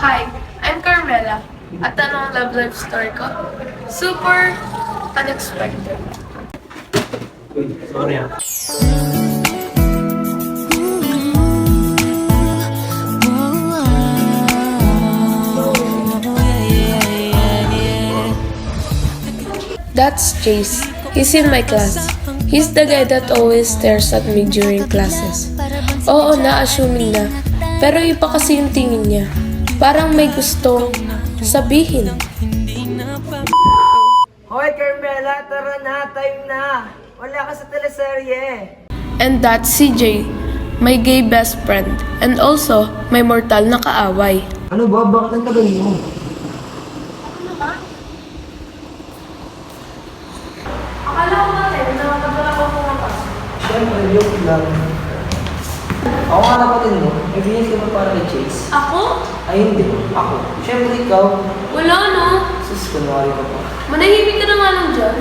Hi, I'm Carmela. At anong love life story ko? Super unexpected. Sorry ah. That's Chase. He's in my class. He's the guy that always stares at me during classes. Oo, na-assuming na. Pero iba kasi yung tingin niya. Parang may gustong sabihin. Hoy, Carmela, tara na, time na. Wala ka sa teleserye. And that's CJ, my gay best friend. And also, my mortal na kaaway. Ano ba? Bakit ang tagal mo? Akala ko ba tayo, nakakabala ko pumapas. Siyempre, joke lang. Ako nga napatin mo, nagbihis ka ba para kay Chase? Ako? Ay hindi, ako. Siyempre ikaw. Wala no. Sus, kunwari ka pa. Manahimik ka na nga lang dyan.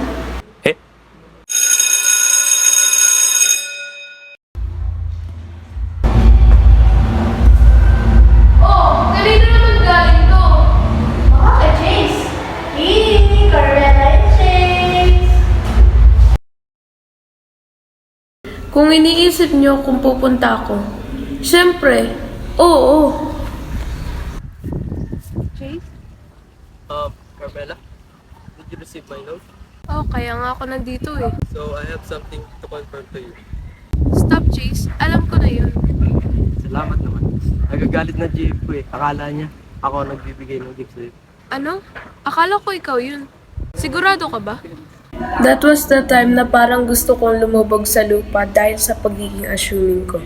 Oh, kanina naman galing to. Baka kay Chase. Hey, Carmela and Chase. Kung iniisip niyo kung pupunta ako, syempre, oo. Chase? Carmela, did you receive my note? Oh, kaya nga ako nandito eh. So, I have something to confirm to you. Stop, Chase. Alam ko na yun. Salamat naman. Nagagalit na GF ko eh. Akala niya, ako ang nagbibigay ng gift sa'yo. Ano? Akala ko ikaw yun. Sigurado ka ba? That was the time na parang gusto kong lumubog sa lupa dahil sa pagiging assuming ko.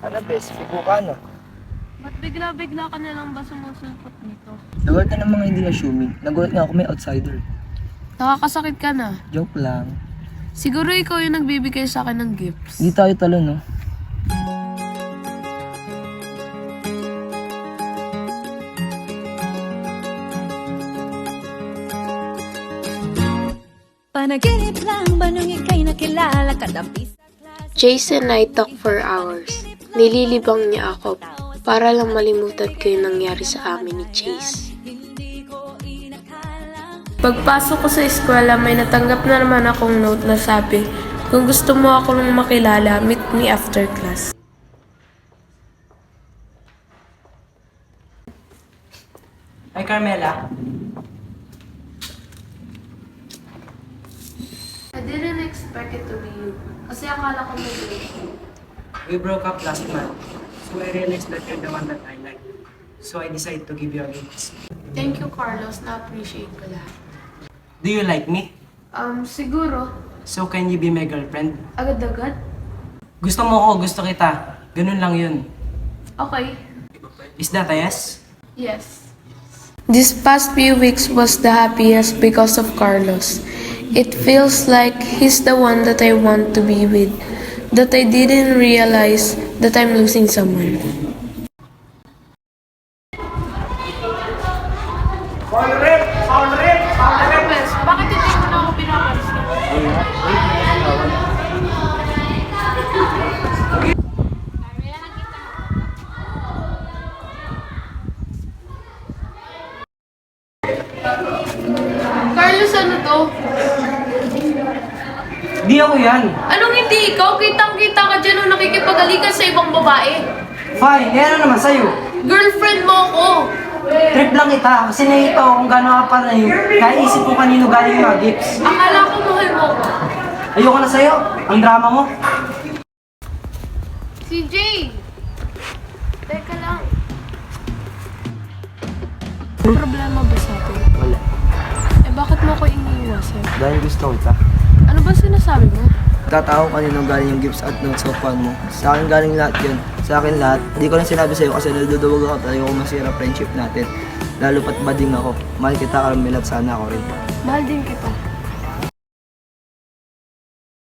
Ano, best? Pigo ka na. Ba't bigla-bigla ka na lang ba sumusulpot dito? Nagulat na ng mga hindi assuming. Nagulat nga ako may outsider. Nakakasakit ka na. Joke lang. Siguro ikaw yung nagbibigay sa akin ng gifts. Hindi tayo talo, no? Panaginip lang ba nung ika'y nakilala kadampi sa klase? Chase and I talk for hours. Nililibang niya ako para lang malimutan ko yung nangyari sa amin ni Chase. Hindi ko inakala. Pagpasok ko sa eskwela, may natanggap na naman akong note na sabi, kung gusto mo akong makilala, meet me after class. Hi, Carmela. I didn't expect it to be you. Kasi akala ko may We broke up last month, so I realized that you're the one that I like. So I decided to give you a gift. Thank you, Carlos. Na-appreciate ko lahat. Do you like me? Siguro. So can you be my girlfriend? Agad-agad? Gusto mo ako, gusto kita. Ganun lang yun. Okay. Is that a yes? Yes. This past few weeks was the happiest because of Carlos. It feels like he's the one that I want to be with. That I didn't realize that I'm losing someone. Pes, bakit hindi mo na ako pinapansin? Carlos, ano to? Di ako yan. Anong hindi ikaw? Kitang-kita ka dyan nung nakikipagalikan sa ibang babae. Fine, eh ano naman sa'yo? Girlfriend mo ako. Trip lang kita kasi nakita ko kung gano'n ka pa na yun. Naisip ko kanino galing yung mga gifts. Akala ko mahal mo ako. Ayoko na sa'yo. Ang drama mo. Si Jay! Teka lang. May problema ba sa atin? Wala. Eh bakit mo ako iniiwasan? Dahil gusto kita. Ano ba sinasabi mo? Tatao kanino galing yung gifts at notes sa phone mo. Sa akin galing lahat yun. Sa akin lahat. Hindi ko lang sinabi sa'yo kasi naduduwag ako at ayoko masira friendship natin. Lalo pat bading ako. Mahal kita, Carmela, at sana ako rin. Mahal din kita.